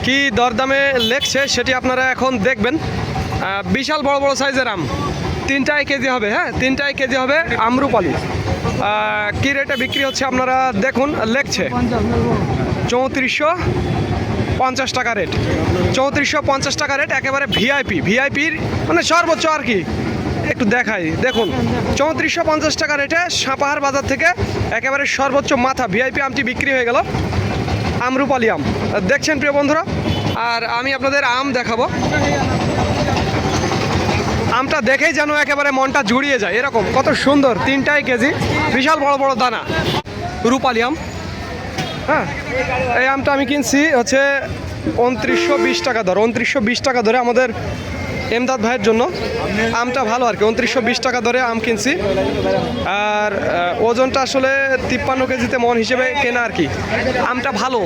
কি দরদামে লেখছে সেটি আপনারা এখন দেখবেন। বিশাল বড় বড় সাইজের আম, 3টাই কেজি হবে। হ্যাঁ, 3টাই কেজি হবে আম্রপালি। কী রেটে বিক্রি হচ্ছে আপনারা দেখুন, লেখছে 3450 টাকা রেট। 3450 টাকা রেট, একেবারে ভিআইপির মানে সর্বোচ্চ আর কি। একটু দেখাই, দেখুন 3450 টাকা রেটে সাপাহার বাজার থেকে একেবারে সর্বোচ্চ মাথা ভিআইপি আমটি বিক্রি হয়ে গেল। আম্রপালি আম দেখছেন প্রিয় বন্ধুরা। আর আমি আপনাদের আম দেখাবো। আমটা দেখেই যেন একেবারে মনটা জুড়িয়ে যায়, এরকম কত সুন্দর। 3টাই কেজি, বিশাল বড় বড় দানা, রূপালি আম। হ্যাঁ, এই আমটা আমি কিনছি হচ্ছে 2920 টাকা দর। 2920 টাকা ধরে আমাদের এমদাদ ভাইয়ের জন্য আমটা ভালো আর কি। 2920 টাকা ধরে আম কিনছি। আর ওজনটা আসলে 53 কেজিতে মন হিসেবে কেনা আর কি। আমটা ভালো,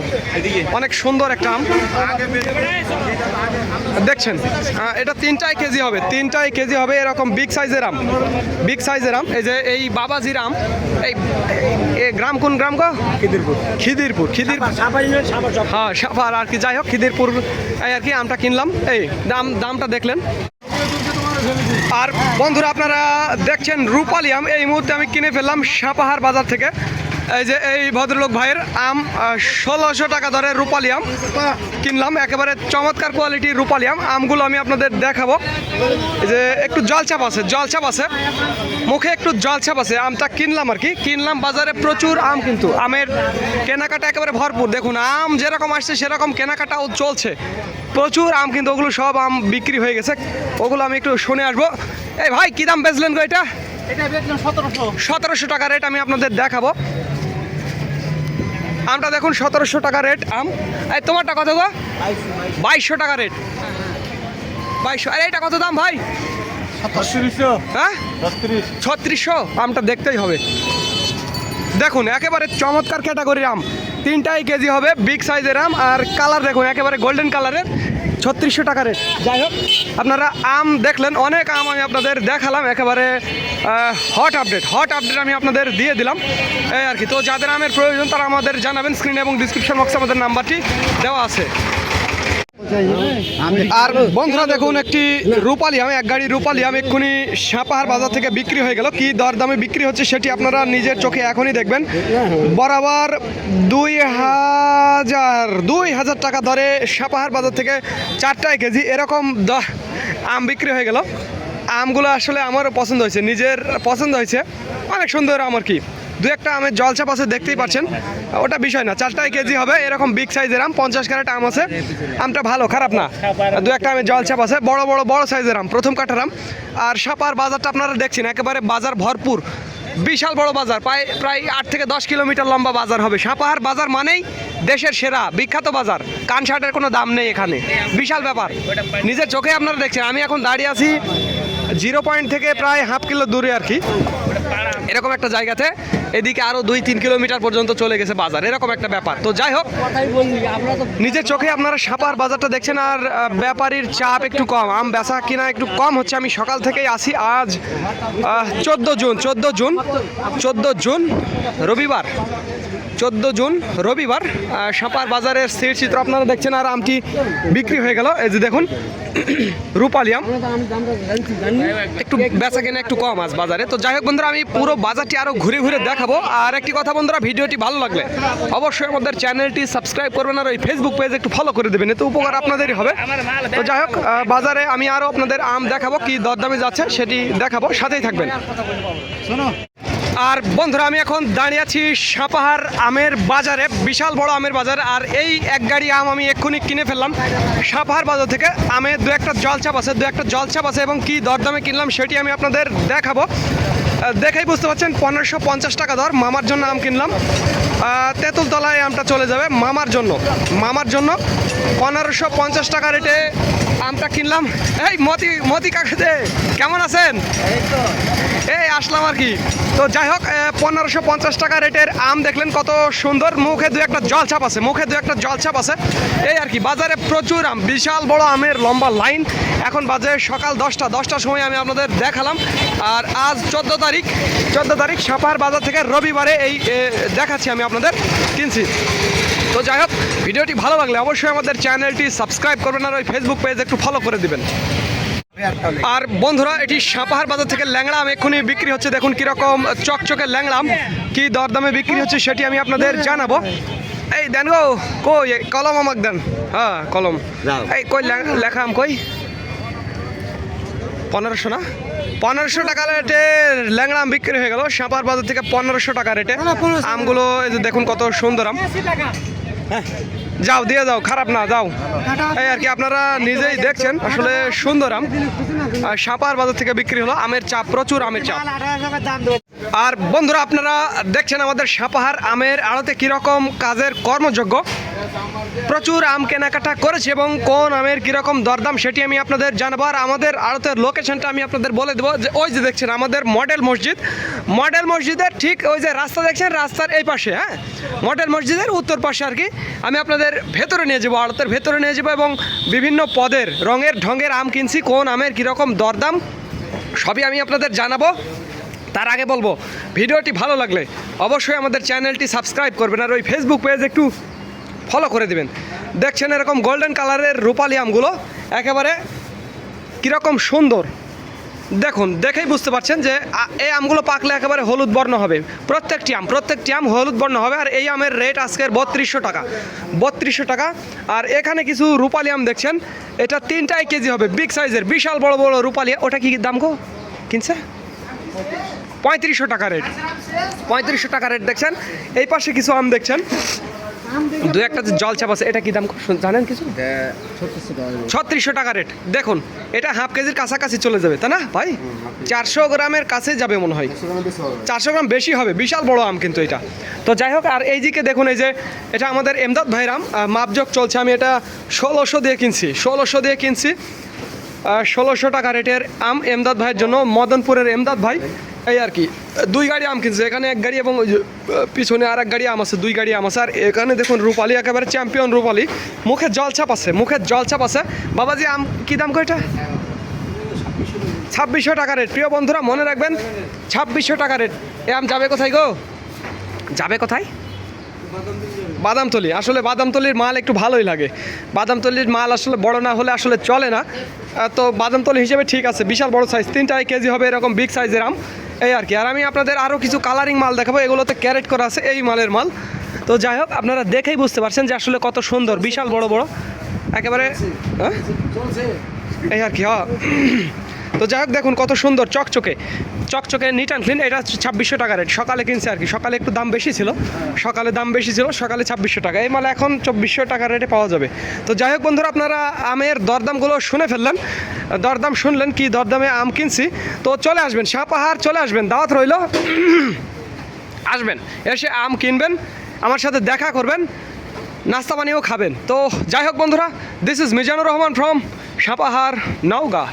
অনেক সুন্দর একটা আম দেখছেন। এটা 3টাই কেজি হবে, 3টাই কেজি হবে। এরকম বিগ সাইজের আম, বিগ সাইজের আম। এই যে এই বাবাজির আম, এই গ্রাম কোন গ্রাম গো? খিদিরপুর। হ্যাঁ, সাপার আর কি। যাই হোক, খিদিরপুর এই আর কি আমটা কিনলাম। এই দামটা দেখলেন। আর বন্ধুরা আপনারা দেখছেন রূপালি আম এই মুহূর্তে আমি কিনে ফেললাম সাপাহার বাজার থেকে। এই যে এই ভদ্রলোক ভাইয়ের আম 1600 টাকা ধরে রূপালি আম কিনলাম। একেবারে চমৎকার কোয়ালিটির রূপালি আম। আমগুলো আমি আপনাদের দেখাবো। এই যে একটু জলছাপ আছে, মুখে একটু জলছাপ আছে। আমটা কিনলাম আর কি, কিনলাম বাজারে। প্রচুর আম, কিন্তু আমের কেনাকাটা একেবারে ভরপুর। দেখুন আম যেরকম আসছে সেরকম কেনাকাটাও চলছে। প্রচুর আম, কিন্তু ওগুলো সব আম বিক্রি হয়ে গেছে। ওগুলো আমি একটু শুনে আসবো। এই ভাই কী দাম বেচলেন গো? এটা 1700 টাকা রেট আমি আপনাদের দেখাবো। আমটা দেখুন 1700 টাকা রেট আম। এই তোমারটা কত গো? 2200 টাকা রেট। 2200। আর এইটা কত দাম ভাই? 3700। হ্যাঁ, 3600। আমটা দেখতেই হবে। দেখুন একেবারে চমৎকার ক্যাটাগরির আম, 3টাই কেজি হবে, বিগ সাইজের আম। আর কালার দেখুন একেবারে গোল্ডেন কালারের, 3600 টাকা রেট। যাই হোক, আপনারা আম দেখলেন, অনেক আম আমি আপনাদের দেখালাম। একেবারে হট আপডেট আমি আপনাদের দিয়ে দিলাম এই আর কি। তো যাদের আমের প্রয়োজন তারা আমাদের জানাবেন। স্ক্রিনে এবং ডিসক্রিপশন বক্সে আমাদের নাম্বারটি দেওয়া আছে। আর বন্ধুরা দেখুন একটি রূপালি আম, এক গাড়ি রূপালি আম এক্ষুনি সাপাহার বাজার থেকে বিক্রি হয়ে গেল। কি দরদামে বিক্রি হচ্ছে সেটি আপনারা নিজের চোখে এখনই দেখবেন। বরাবর 2000 টাকা ধরে সাপাহার বাজার থেকে 4টাই কেজি এরকম আম বিক্রি হয়ে গেল। আমগুলো আসলে আমারও পছন্দ হয়েছে, নিজের পছন্দ হয়েছে। অনেক সুন্দর আম আর কি। 2-1টা আমের জলছাপ আছে, দেখতেই পাচ্ছেন, ওটা বিষয় না। 4টাই কেজি হবে, এরকম বিগ সাইজের আম। 50 ক্যারেট আম আছে। আমটা ভালো, খারাপ না। 2-1টা আমের জলছাপ আছে। বড় সাইজের আম, প্রথম কাঠার আম। আর সাপার বাজারটা আপনারা দেখছেন, একেবারে বাজার ভরপুর, বিশাল বড় বাজার। প্রায় 8 থেকে 10 কিলোমিটার লম্বা বাজার হবে। সাপাহার বাজার মানেই দেশের সেরা বিখ্যাত বাজার। কানসার্টের কোনো দাম নেই এখানে, বিশাল ব্যাপার। নিজের চোখে আপনারা দেখছেন। আমি এখন দাঁড়িয়ে আছি 0 পয়েন্ট থেকে প্রায় হাফ কিলো দূরে আর কি, এরকম একটা জায়গাতে। এদিকে আরও 2-3 কিলোমিটার পর্যন্ত চলে গেছে বাজার, এরকম একটা ব্যাপার। তো যাই হোক, নিজের চোখে আপনারা সাপার বাজারটা দেখছেন। আর ব্যাপারীর চাপ একটু কম, আম বেচা কিনা একটু কম হচ্ছে। আমি সকাল থেকেই আসি। আজ 14 জুন রবিবার, 14 জুন রবিবার। সাপার বাজারের স্থির চিত্র আপনারা দেখছেন। আর আমটি বিক্রি হয়ে গেল। এই যে দেখুন রূপালি আম, একটু বেচা কেনা একটু কম আজ বাজারে। তো যাই হোক বন্ধুরা, আমি পুরো বাজারটি আরও ঘুরে দেখাবো। আর একটি কথা বন্ধুরা, ভিডিওটি ভালো লাগলে অবশ্যই আমাদের চ্যানেলটি সাবস্ক্রাইব করবেন। আর ওই ফেসবুক পেজ একটু ফলো করে দেবেন, এতে উপকার আপনাদেরই হবে। তো যাই হোক, বাজারে আমি আরও আপনাদের আম দেখাবো, কি দরদামে যাচ্ছে সেটি দেখাবো, সাথেই থাকবেন। আর বন্ধুরা আমি এখন দাঁড়িয়ে আছি সাপাহার আমের বাজারে, বিশাল বড় আমের বাজার। আর এই এক গাড়ি আম আমি এক্ষুনি কিনে ফেললাম সাপাহার বাজার থেকে। আমের 2-1টা জলছাপ আছে, এবং কি দরদামে কিনলাম সেটি আমি আপনাদের দেখাবো। দেখেই বুঝতে পারছেন 1550 টাকা দর। মামার জন্য আম কিনলাম, তেঁতুলতলায় আমটা চলে যাবে মামার জন্য। 1550 টাকা রেটে আমটা কিনলাম। এই মতি কাকাতে কেমন আছেন? এই আসলাম আর কি। তো যাই হোক, 1550 টাকা রেটের আম দেখলেন, কত সুন্দর। মুখে 2-1টা জলছাপ আছে এই আর কি। বাজারে প্রচুর আম, বিশাল বড় আমের লম্বা লাইন। এখন বাজে সকাল 10টার সময় আমি আপনাদের দেখালাম। আর আজ 14 তারিখ সাপাহার বাজার থেকে রবিবারে এই দেখাচ্ছি আমি আপনাদের কিনছি। তো যাই হোক, ভিডিওটি ভালো লাগলে অবশ্যই আমাদের চ্যানেলটি সাবস্ক্রাইব করবেন আর ওই ফেসবুক পেজ একটু ফলো করে দিবেন। আর বন্ধুরা, এটি সাপাহার বাজার থেকে ল্যাংড়া আম এক্ষুনি বিক্রি হচ্ছে। দেখুন কীরকম চকচকে ল্যাংড়া আম, কী দরদামে বিক্রি হচ্ছে সেটি আমি আপনাদের জানাবো। এই দেন গো, কই কলম আমাকে দেন। হ্যাঁ কলম। এই কই লেখা আম কই? 1500 না? 1500 টাকা রেটে ল্যাংড়া আম বিক্রি হয়ে গেল সাপাহার বাজার থেকে 1500 টাকা রেটে। আমগুলো এই যে দেখুন কত সুন্দর আম। যাও দিয়ে যাও, খারাপ না, যাও। এই আর কি আপনারা নিজেই দেখছেন আসলে সুন্দর আম সাপাহার বাজার থেকে বিক্রি হলো। আমের চাপ, প্রচুর আমের চাপ। আর বন্ধুরা, আপনারা দেখছেন আমাদের সাপাহার আমের আড়তে কীরকম কাজের কর্মযোগ্য। প্রচুর আম কেনাকাটা করেছে এবং কোন আমের কীরকম দরদাম সেটি আমি আপনাদের জানাবো। আর আমাদের আড়তের লোকেশনটা আমি আপনাদের বলে দেবো, যে ওই যে দেখছেন আমাদের মডেল মসজিদ, মডেল মসজিদের ঠিক ওই যে রাস্তা দেখছেন, রাস্তার এই পাশে, হ্যাঁ মডেল মসজিদের উত্তর পাশে আর কি। আমি আপনাদের ভেতরে নিয়ে যাবো, আড়তের ভেতরে নিয়ে যাবো এবং বিভিন্ন পদের রঙের ঢঙের আম কিনছি, কোন আমের কীরকম দরদাম সবই আমি আপনাদের জানাবো। তার আগে বলবো, ভিডিওটি ভালো লাগলে অবশ্যই আমাদের চ্যানেলটি সাবস্ক্রাইব করবেন আর ওই ফেসবুক পেজ একটু ফলো করে দেবেন। দেখছেন এরকম গোল্ডেন কালারের রূপালি আমগুলো একেবারে কীরকম সুন্দর, দেখুন দেখেই বুঝতে পারছেন যে এই আমগুলো পাকলে একেবারে হলুদ বর্ণ হবে। প্রত্যেকটি আম হলুদ বর্ণ হবে। আর এই আমের রেট আজকের 3200 টাকা, 3200 টাকা। আর এখানে কিছু রূপালি আম দেখছেন, এটা 3টাই কেজি হবে, বিগ সাইজের, বিশাল বড় বড় রূপালি। ওটা কি দাম গো কিনছে? 3500 টাকা রেট, 3500 টাকা রেট দেখছেন। এই পাশে কিছু আম দেখছেন, দু একটা জল চাপ আছে। এটা কি দাম জানেন কিছু? 3600 টাকা রেট। দেখুন এটা হাফ কেজির কাছাকাছি চলে যাবে, তাই না ভাই? 400 গ্রামের কাছে যাবে মনে হয়, 400 গ্রাম বেশি হবে। বিশাল বড় আম কিন্তু এটা। তো যাই হোক, আর এই দিকে দেখুন, এই যে এটা আমাদের এমদাদ ভাইয়ের আম, মাপজোক চলছে। আমি এটা 1600 দিয়ে কিনছি, 1600 দিয়ে কিনছি। 1600 টাকা রেটের আম এমদাদ ভাইয়ের জন্য, মদনপুরের এমদাদ ভাই। এই আর কি 2 গাড়ি আম কিনছে, এখানে 1 গাড়ি এবং পিছনে আর 1 গাড়ি আম আছে, 2 গাড়ি আম আছে। আর এখানে দেখুন রূপালি, একেবারে চ্যাম্পিয়ন রূপালি, মুখের জলছাপ আছে, মুখের জলছাপ আছে। বাবাজি আম কী দাম কয়টা? 2600 টাকা রেট। প্রিয় বন্ধুরা মনে রাখবেন, 2600 টাকা রেট। এ আম যাবে কোথায় গো? যাবে কোথায়? বাদামতলি। আসলে বাদামতলির মাল একটু ভালোই লাগে। বাদামতলির মাল আসলে বড় না হলে আসলে চলে না। তো বাদামতলি হিসেবে ঠিক আছে, বিশাল বড় সাইজ, 3টাই কেজি হবে এরকম বিগ সাইজের আম। এই আর কি। আর আমি আপনাদের আরও কিছু কালারিং মাল দেখাবো, এগুলোতে ক্যারেট করা আছে, এই মালের মাল। তো যাই হোক, আপনারা দেখেই বুঝতে পারছেন যে আসলে কত সুন্দর, বিশাল বড় বড় একেবারে, হ্যাঁ এই আর কি। হ্যাঁ তো যাই হোক, দেখুন কত সুন্দর চকচকে চকচকে, নিট অ্যান্ড ক্লিন। এটা 2600 টাকা রেট। সকালে কিনছে আর কি, সকালে একটু দাম বেশি ছিল, সকালে 2600 টাকা। এই মাল এখন 2400 টাকা রেটে পাওয়া যাবে। তো যাই হোক বন্ধুরা, আপনারা আমের দরদামগুলো শুনে ফেললেন, দরদাম শুনলেন কি দরদামে আম কিনছি। তো চলে আসবেন সাপাহার, চলে আসবেন, দাওয়াত রইল। আসবেন, এসে আম কিনবেন, আমার সাথে দেখা করবেন, নাস্তা পানিও খাবেন। তো যাই হোক বন্ধুরা, this is Mizanur Rahman from Sapahar, Naogaon.